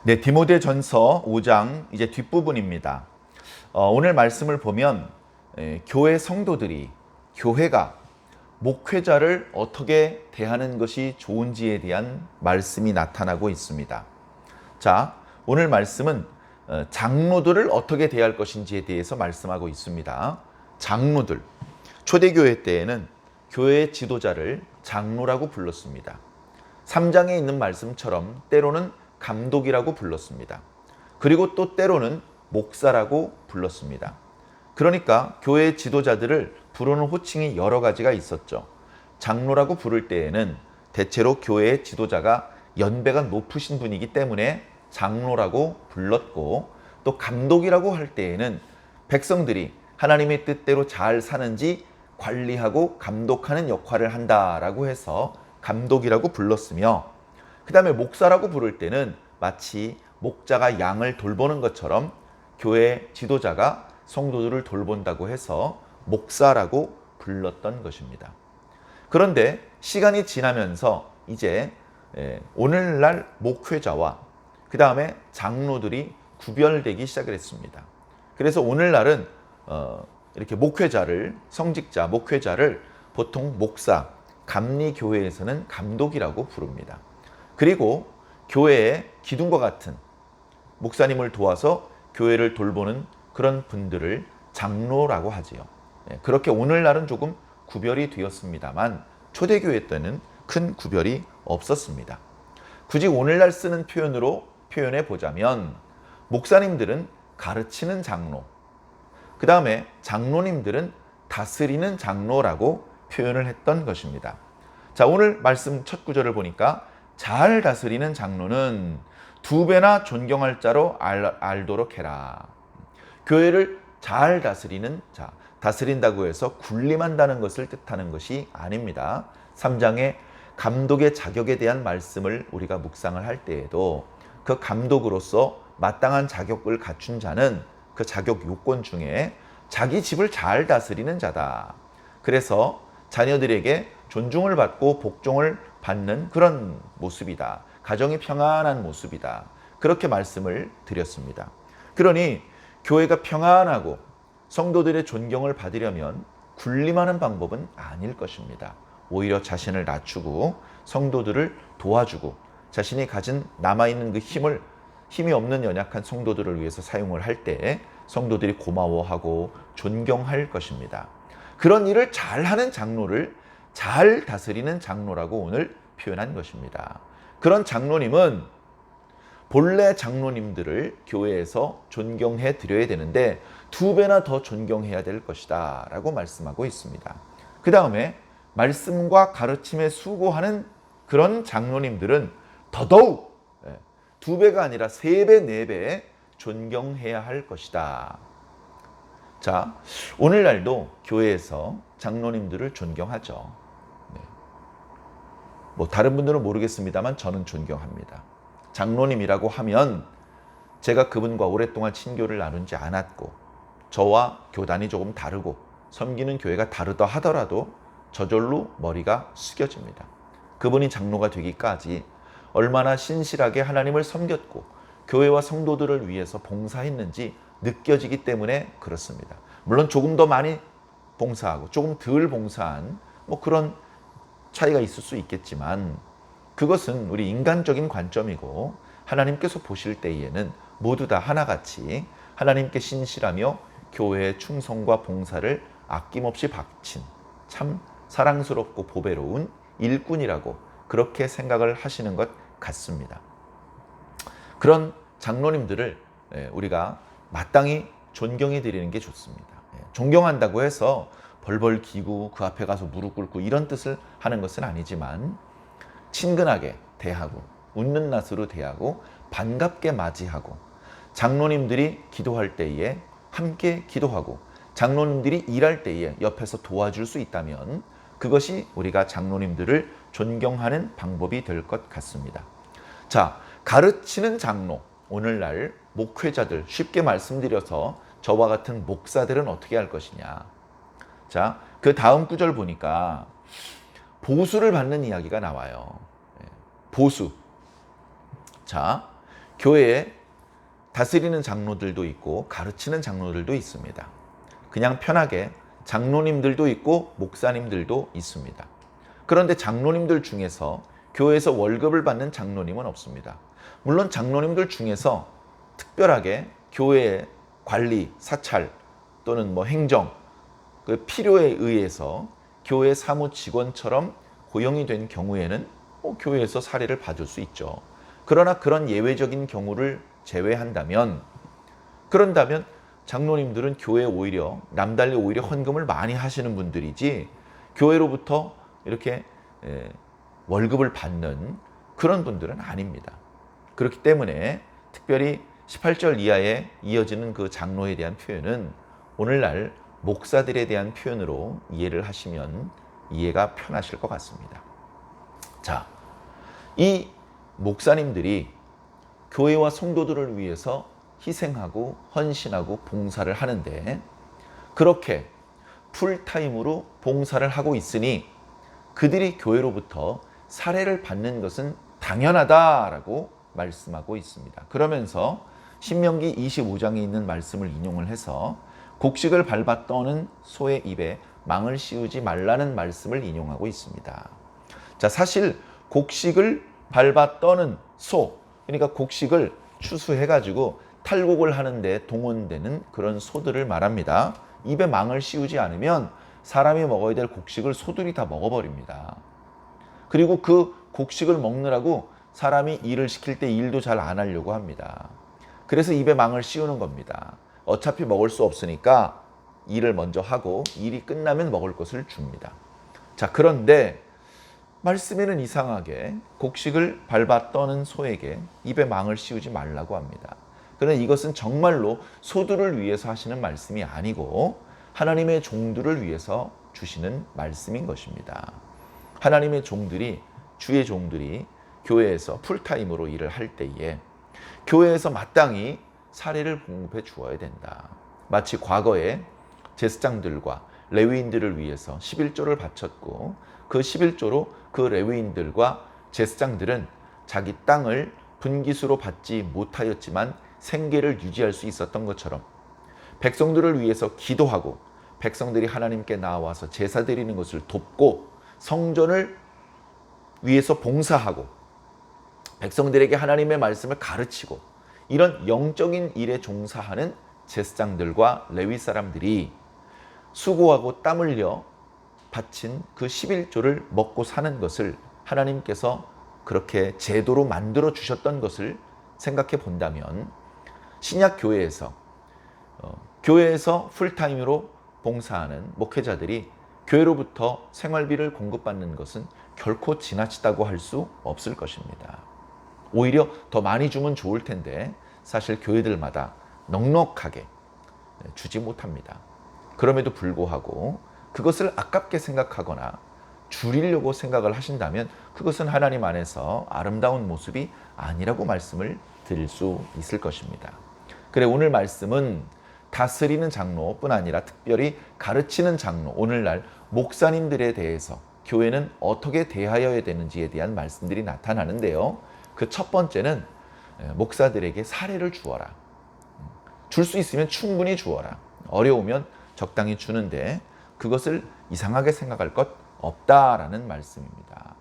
네, 디모데전서 5장 이제 뒷부분입니다. 오늘 말씀을 보면 교회 성도들이 교회가 목회자를 어떻게 대하는 것이 좋은지에 대한 말씀이 나타나고 있습니다. 자, 오늘 말씀은 장로들을 어떻게 대할 것인지에 대해서 말씀하고 있습니다. 장로들, 초대교회 때에는 교회의 지도자를 장로라고 불렀습니다. 3장에 있는 말씀처럼 때로는 감독이라고 불렀습니다. 그리고 또 때로는 목사라고 불렀습니다. 그러니까 교회의 지도자들을 부르는 호칭이 여러 가지가 있었죠. 장로라고 부를 때에는 대체로 교회의 지도자가 연배가 높으신 분이기 때문에 장로라고 불렀고, 또 감독이라고 할 때에는 백성들이 하나님의 뜻대로 잘 사는지 관리하고 감독하는 역할을 한다라고 해서 감독이라고 불렀으며, 그 다음에 목사라고 부를 때는 마치 목자가 양을 돌보는 것처럼 교회 지도자가 성도들을 돌본다고 해서 목사라고 불렀던 것입니다. 그런데 시간이 지나면서 이제 오늘날 목회자와 그 다음에 장로들이 구별되기 시작을 했습니다. 그래서 오늘날은 이렇게 목회자를, 성직자, 목회자를 보통 목사, 감리교회에서는 감독이라고 부릅니다. 그리고 교회의 기둥과 같은 목사님을 도와서 교회를 돌보는 그런 분들을 장로라고 하지요. 그렇게 오늘날은 조금 구별이 되었습니다만 초대교회 때는 큰 구별이 없었습니다. 굳이 오늘날 쓰는 표현으로 표현해 보자면 목사님들은 가르치는 장로, 그 다음에 장로님들은 다스리는 장로라고 표현을 했던 것입니다. 자, 오늘 말씀 첫 구절을 보니까 잘 다스리는 장로는 두 배나 존경할 자로 알도록 해라. 교회를 잘 다스리는 자, 다스린다고 해서 군림한다는 것을 뜻하는 것이 아닙니다. 3장의 감독의 자격에 대한 말씀을 우리가 묵상을 할 때에도 그 감독으로서 마땅한 자격을 갖춘 자는 그 자격 요건 중에 자기 집을 잘 다스리는 자다. 그래서 자녀들에게 존중을 받고 복종을 받는 그런 모습이다. 가정이 평안한 모습이다. 그렇게 말씀을 드렸습니다. 그러니 교회가 평안하고 성도들의 존경을 받으려면 군림하는 방법은 아닐 것입니다. 오히려 자신을 낮추고 성도들을 도와주고 자신이 가진 남아있는 그 힘이 없는 연약한 성도들을 위해서 사용을 할 때 성도들이 고마워하고 존경할 것입니다. 그런 일을 잘하는 장로를 잘 다스리는 장로라고 오늘 표현한 것입니다. 그런 장로님은 본래 장로님들을 교회에서 존경해 드려야 되는데 두 배나 더 존경해야 될 것이다 라고 말씀하고 있습니다. 그 다음에 말씀과 가르침에 수고하는 그런 장로님들은 더더욱 두 배가 아니라 세 배, 네 배 존경해야 할 것이다. 자, 오늘날도 교회에서 장로님들을 존경하죠. 다른 분들은 모르겠습니다만 저는 존경합니다. 장로님이라고 하면 제가 그분과 오랫동안 친교를 나누지 않았고 저와 교단이 조금 다르고 섬기는 교회가 다르다 하더라도 저절로 머리가 숙여집니다. 그분이 장로가 되기까지 얼마나 신실하게 하나님을 섬겼고 교회와 성도들을 위해서 봉사했는지 느껴지기 때문에 그렇습니다. 물론 조금 더 많이 봉사하고 조금 덜 봉사한 그런 차이가 있을 수 있겠지만 그것은 우리 인간적인 관점이고 하나님께서 보실 때에는 모두 다 하나같이 하나님께 신실하며 교회의 충성과 봉사를 아낌없이 바친 참 사랑스럽고 보배로운 일꾼이라고 그렇게 생각을 하시는 것 같습니다. 그런 장로님들을 우리가 마땅히 존경해 드리는 게 좋습니다. 존경한다고 해서 벌벌 기고 그 앞에 가서 무릎 꿇고 이런 뜻을 하는 것은 아니지만 친근하게 대하고 웃는 낯으로 대하고 반갑게 맞이하고 장로님들이 기도할 때에 함께 기도하고 장로님들이 일할 때에 옆에서 도와줄 수 있다면 그것이 우리가 장로님들을 존경하는 방법이 될 것 같습니다. 자, 가르치는 장로, 오늘날 목회자들 쉽게 말씀드려서 저와 같은 목사들은 어떻게 할 것이냐. 자, 그 다음 구절 보니까 보수를 받는 이야기가 나와요. 보수. 자, 교회에 다스리는 장로들도 있고 가르치는 장로들도 있습니다. 그냥 편하게 장로님들도 있고 목사님들도 있습니다. 그런데 장로님들 중에서 교회에서 월급을 받는 장로님은 없습니다. 물론 장로님들 중에서 특별하게 교회의 관리, 사찰 또는 행정, 그 필요에 의해서 교회 사무 직원처럼 고용이 된 경우에는 교회에서 사례를 봐줄 수 있죠. 그러나 그런 예외적인 경우를 제외한다면, 그런다면 장로님들은 교회에 오히려 남달리 오히려 헌금을 많이 하시는 분들이지 교회로부터 이렇게 월급을 받는 그런 분들은 아닙니다. 그렇기 때문에 특별히 18절 이하에 이어지는 그 장로에 대한 표현은 오늘날 목사들에 대한 표현으로 이해를 하시면 이해가 편하실 것 같습니다. 자, 이 목사님들이 교회와 성도들을 위해서 희생하고 헌신하고 봉사를 하는데, 그렇게 풀타임으로 봉사를 하고 있으니 그들이 교회로부터 사례를 받는 것은 당연하다라고 말씀하고 있습니다. 그러면서 신명기 25장에 있는 말씀을 인용을 해서 곡식을 밟아 떠는 소의 입에 망을 씌우지 말라는 말씀을 인용하고 있습니다. 자, 사실 곡식을 밟아 떠는 소, 그러니까 곡식을 추수해가지고 탈곡을 하는데 동원되는 그런 소들을 말합니다. 입에 망을 씌우지 않으면 사람이 먹어야 될 곡식을 소들이 다 먹어버립니다. 그리고 그 곡식을 먹느라고 사람이 일을 시킬 때 일도 잘 안 하려고 합니다. 그래서 입에 망을 씌우는 겁니다. 어차피 먹을 수 없으니까 일을 먼저 하고 일이 끝나면 먹을 것을 줍니다. 자, 그런데 말씀에는 이상하게 곡식을 밟아 떠는 소에게 입에 망을 씌우지 말라고 합니다. 그런데 이것은 정말로 소들을 위해서 하시는 말씀이 아니고 하나님의 종들을 위해서 주시는 말씀인 것입니다. 하나님의 종들이, 주의 종들이 교회에서 풀타임으로 일을 할 때에 교회에서 마땅히 사례를 공급해 주어야 된다. 마치 과거에 제사장들과 레위인들을 위해서 11조를 바쳤고 그 11조로 그 레위인들과 제사장들은 자기 땅을 분깃으로 받지 못하였지만 생계를 유지할 수 있었던 것처럼 백성들을 위해서 기도하고 백성들이 하나님께 나와서 제사 드리는 것을 돕고 성전을 위해서 봉사하고 백성들에게 하나님의 말씀을 가르치고 이런 영적인 일에 종사하는 제사장들과 레위 사람들이 수고하고 땀 흘려 바친 그 11조를 먹고 사는 것을 하나님께서 그렇게 제도로 만들어 주셨던 것을 생각해 본다면 신약 교회에서 풀타임으로 봉사하는 목회자들이 교회로부터 생활비를 공급받는 것은 결코 지나치다고 할 수 없을 것입니다. 오히려 더 많이 주면 좋을 텐데 사실 교회들마다 넉넉하게 주지 못합니다. 그럼에도 불구하고 그것을 아깝게 생각하거나 줄이려고 생각을 하신다면 그것은 하나님 안에서 아름다운 모습이 아니라고 말씀을 드릴 수 있을 것입니다. 그래, 오늘 말씀은 다스리는 장로뿐 아니라 특별히 가르치는 장로, 오늘날 목사님들에 대해서 교회는 어떻게 대하여야 되는지에 대한 말씀들이 나타나는데요. 그 첫 번째는 목사들에게 사례를 주어라. 줄 수 있으면 충분히 주어라. 어려우면 적당히 주는데 그것을 이상하게 생각할 것 없다라는 말씀입니다.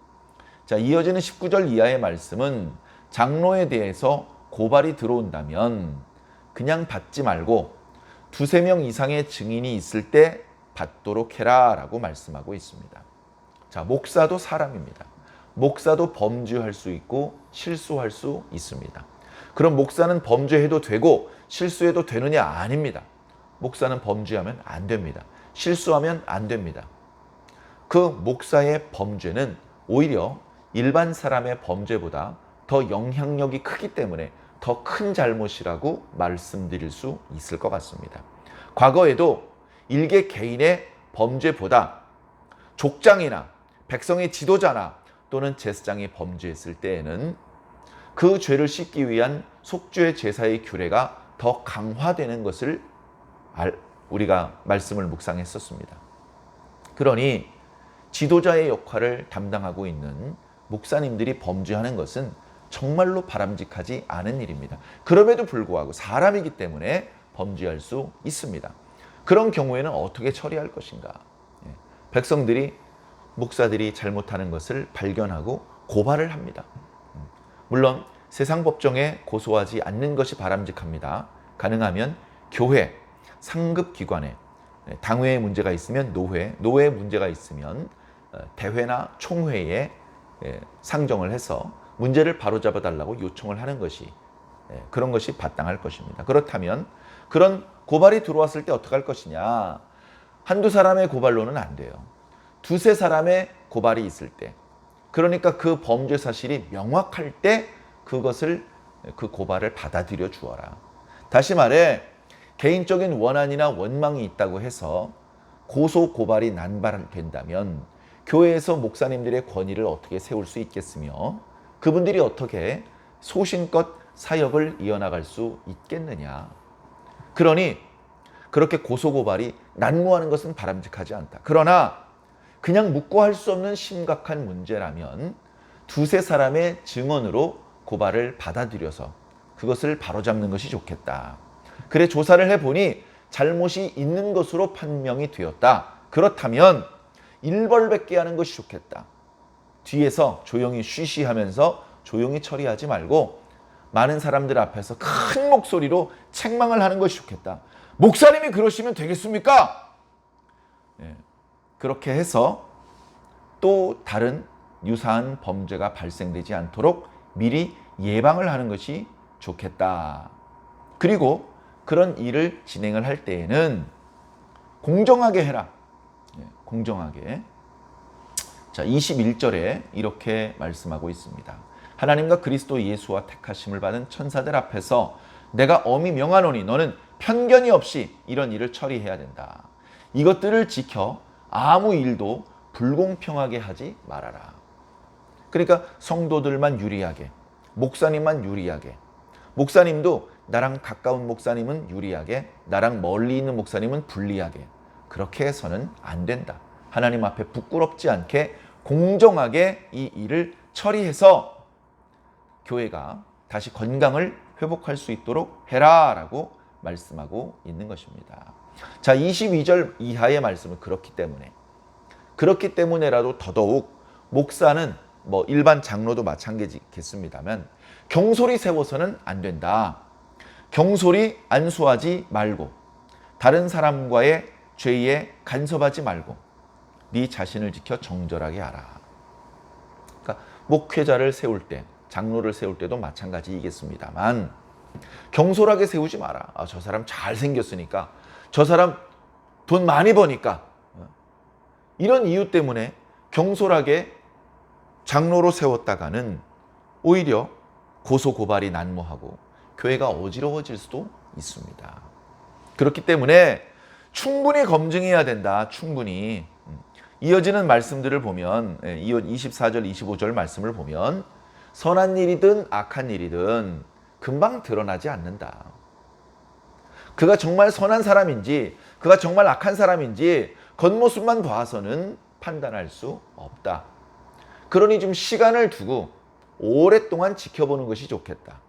자, 이어지는 19절 이하의 말씀은 장로에 대해서 고발이 들어온다면 그냥 받지 말고 두세 명 이상의 증인이 있을 때 받도록 해라 라고 말씀하고 있습니다. 자, 목사도 사람입니다. 목사도 범죄할 수 있고 실수할 수 있습니다. 그럼 목사는 범죄해도 되고 실수해도 되느냐? 아닙니다. 목사는 범죄하면 안 됩니다. 실수하면 안 됩니다. 그 목사의 범죄는 오히려 일반 사람의 범죄보다 더 영향력이 크기 때문에 더 큰 잘못이라고 말씀드릴 수 있을 것 같습니다. 과거에도 일개 개인의 범죄보다 족장이나 백성의 지도자나 또는 제사장이 범죄했을 때에는 그 죄를 씻기 위한 속죄 제사의 규례가 더 강화되는 것을 우리가 말씀을 묵상했었습니다. 그러니 지도자의 역할을 담당하고 있는 목사님들이 범죄하는 것은 정말로 바람직하지 않은 일입니다. 그럼에도 불구하고 사람이기 때문에 범죄할 수 있습니다. 그런 경우에는 어떻게 처리할 것인가? 백성들이 목사들이 잘못하는 것을 발견하고 고발을 합니다. 물론 세상 법정에 고소하지 않는 것이 바람직합니다. 가능하면 교회, 상급 기관에, 당회에 문제가 있으면 노회에 문제가 있으면 대회나 총회에 상정을 해서 문제를 바로잡아 달라고 요청을 하는 것이 그런 것이 마땅할 것입니다. 그렇다면 그런 고발이 들어왔을 때 어떻게 할 것이냐? 한두 사람의 고발로는 안 돼요. 두세 사람의 고발이 있을 때, 그러니까 그 범죄 사실이 명확할 때 그 고발을 받아들여 주어라. 다시 말해 개인적인 원한이나 원망이 있다고 해서 고소 고발이 난발된다면 교회에서 목사님들의 권위를 어떻게 세울 수 있겠으며 그분들이 어떻게 소신껏 사역을 이어나갈 수 있겠느냐. 그러니 그렇게 고소 고발이 난무하는 것은 바람직하지 않다. 그러나 그냥 묵고할 수 없는 심각한 문제라면 두세 사람의 증언으로 고발을 받아들여서 그것을 바로잡는 것이 좋겠다. 그래 조사를 해보니 잘못이 있는 것으로 판명이 되었다. 그렇다면 일벌백계 하는 것이 좋겠다. 뒤에서 조용히 쉬쉬하면서 조용히 처리하지 말고 많은 사람들 앞에서 큰 목소리로 책망을 하는 것이 좋겠다. 목사님이 그러시면 되겠습니까? 그렇게 해서 또 다른 유사한 범죄가 발생되지 않도록 미리 예방을 하는 것이 좋겠다. 그리고 그런 일을 진행을 할 때에는 공정하게 해라. 공정하게. 자, 21절에 이렇게 말씀하고 있습니다. 하나님과 그리스도 예수와 택하심을 받은 천사들 앞에서 내가 엄히 명하노니 너는 편견이 없이 이런 일을 처리해야 된다. 이것들을 지켜 아무 일도 불공평하게 하지 말아라. 그러니까 성도들만 유리하게, 목사님만 유리하게, 목사님도 나랑 가까운 목사님은 유리하게, 나랑 멀리 있는 목사님은 불리하게, 그렇게 해서는 안 된다. 하나님 앞에 부끄럽지 않게 공정하게 이 일을 처리해서 교회가 다시 건강을 회복할 수 있도록 해라 라고 말씀하고 있는 것입니다. 자, 22절 이하의 말씀은 그렇기 때문에라도 더더욱 목사는 일반 장로도 마찬가지겠습니다만 경솔히 세워서는 안 된다. 경솔히 안수하지 말고 다른 사람과의 죄에 간섭하지 말고 네 자신을 지켜 정절하게 하라. 그러니까 목회자를 세울 때, 장로를 세울 때도 마찬가지이겠습니다만 경솔하게 세우지 마라. 저 사람 잘생겼으니까, 저 사람 돈 많이 버니까, 이런 이유 때문에 경솔하게 장로로 세웠다가는 오히려 고소 고발이 난무하고 교회가 어지러워질 수도 있습니다. 그렇기 때문에 충분히 검증해야 된다. 충분히. 이어지는 말씀들을 보면 24절 25절 말씀을 보면 선한 일이든 악한 일이든 금방 드러나지 않는다. 그가 정말 선한 사람인지 그가 정말 악한 사람인지 겉모습만 봐서는 판단할 수 없다. 그러니 좀 시간을 두고 오랫동안 지켜보는 것이 좋겠다.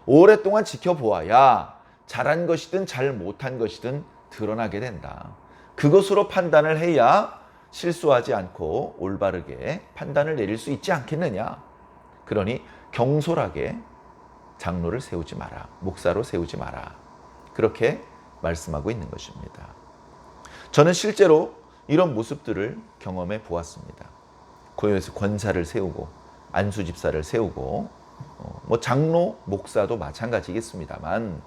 오랫동안 지켜보아야 잘한 것이든 잘 못한 것이든 드러나게 된다. 그것으로 판단을 해야 실수하지 않고 올바르게 판단을 내릴 수 있지 않겠느냐. 그러니 경솔하게 장로를 세우지 마라. 목사로 세우지 마라. 그렇게 말씀하고 있는 것입니다. 저는 실제로 이런 모습들을 경험해 보았습니다. 교회에서 권사를 세우고 안수 집사를 세우고 장로, 목사도 마찬가지겠습니다만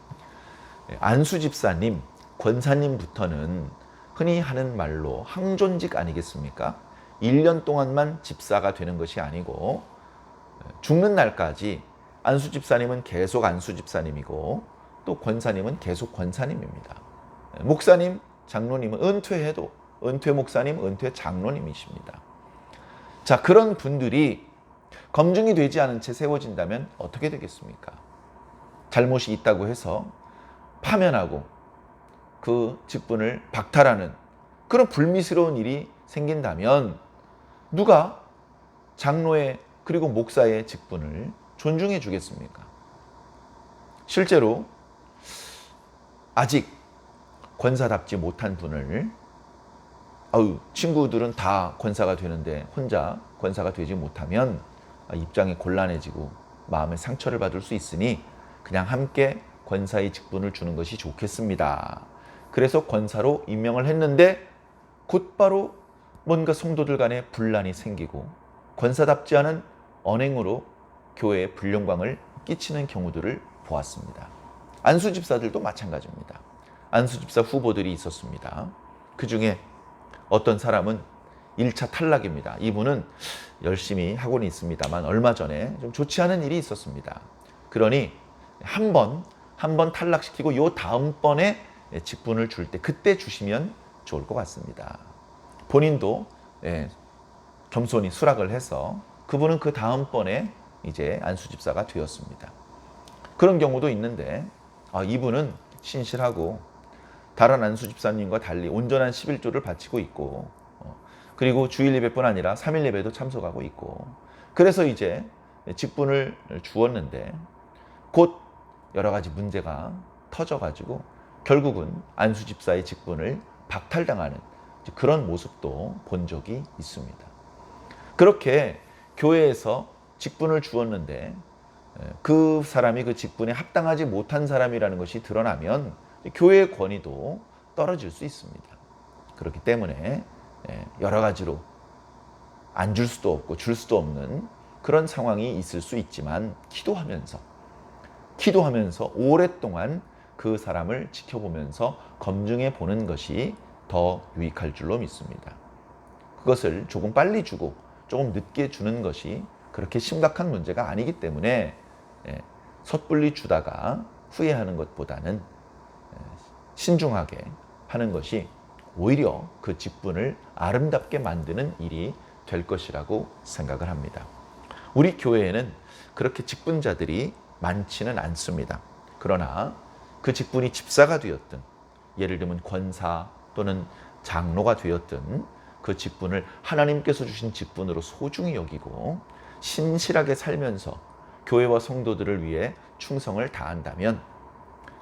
안수 집사님, 권사님부터는 흔히 하는 말로 항존직 아니겠습니까? 1년 동안만 집사가 되는 것이 아니고 죽는 날까지 안수 집사님은 계속 안수 집사님이고 또 권사님은 계속 권사님입니다. 목사님, 장로님은 은퇴해도 은퇴 목사님, 은퇴 장로님이십니다. 자, 그런 분들이 검증이 되지 않은 채 세워진다면 어떻게 되겠습니까? 잘못이 있다고 해서 파면하고 그 직분을 박탈하는 그런 불미스러운 일이 생긴다면 누가 장로의 그리고 목사의 직분을 존중해 주겠습니까? 실제로 아직 권사답지 못한 분을 친구들은 다 권사가 되는데 혼자 권사가 되지 못하면 입장이 곤란해지고 마음의 상처를 받을 수 있으니 그냥 함께 권사의 직분을 주는 것이 좋겠습니다. 그래서 권사로 임명을 했는데 곧바로 뭔가 성도들 간에 분란이 생기고 권사답지 않은 언행으로 교회에 불영광을 끼치는 경우들을 보았습니다. 안수 집사들도 마찬가지입니다. 안수 집사 후보들이 있었습니다. 그 중에 어떤 사람은 1차 탈락입니다. 이분은 열심히 하고는 있습니다만 얼마 전에 좀 좋지 않은 일이 있었습니다. 그러니 한 번 탈락시키고 요 다음번에 직분을 줄 때 그때 주시면 좋을 것 같습니다. 본인도 겸손히 수락을 해서 그분은 그 다음번에 이제 안수집사가 되었습니다. 그런 경우도 있는데 이분은 신실하고 다른 안수집사님과 달리 온전한 11조를 바치고 있고 그리고 주일 예배뿐 아니라 3일 예배도 참석하고 있고 그래서 이제 직분을 주었는데 곧 여러 가지 문제가 터져가지고 결국은 안수집사의 직분을 박탈당하는 그런 모습도 본 적이 있습니다. 그렇게 교회에서 직분을 주었는데 그 사람이 그 직분에 합당하지 못한 사람이라는 것이 드러나면 교회의 권위도 떨어질 수 있습니다. 그렇기 때문에 여러 가지로 안 줄 수도 없고 줄 수도 없는 그런 상황이 있을 수 있지만 기도하면서 오랫동안 그 사람을 지켜보면서 검증해 보는 것이 더 유익할 줄로 믿습니다. 그것을 조금 빨리 주고 조금 늦게 주는 것이 그렇게 심각한 문제가 아니기 때문에 섣불리 주다가 후회하는 것보다는 신중하게 하는 것이 오히려 그 직분을 아름답게 만드는 일이 될 것이라고 생각을 합니다. 우리 교회에는 그렇게 직분자들이 많지는 않습니다. 그러나 그 직분이 집사가 되었든 예를 들면 권사 또는 장로가 되었든 그 직분을 하나님께서 주신 직분으로 소중히 여기고 신실하게 살면서 교회와 성도들을 위해 충성을 다한다면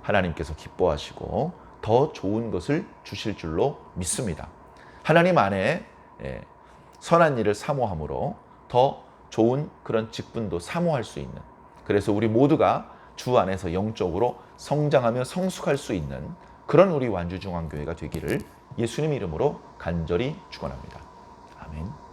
하나님께서 기뻐하시고 더 좋은 것을 주실 줄로 믿습니다. 하나님 안에 선한 일을 사모함으로 더 좋은 그런 직분도 사모할 수 있는, 그래서 우리 모두가 주 안에서 영적으로 성장하며 성숙할 수 있는 그런 우리 완주중앙교회가 되기를 예수님 이름으로 간절히 축원합니다. 아멘.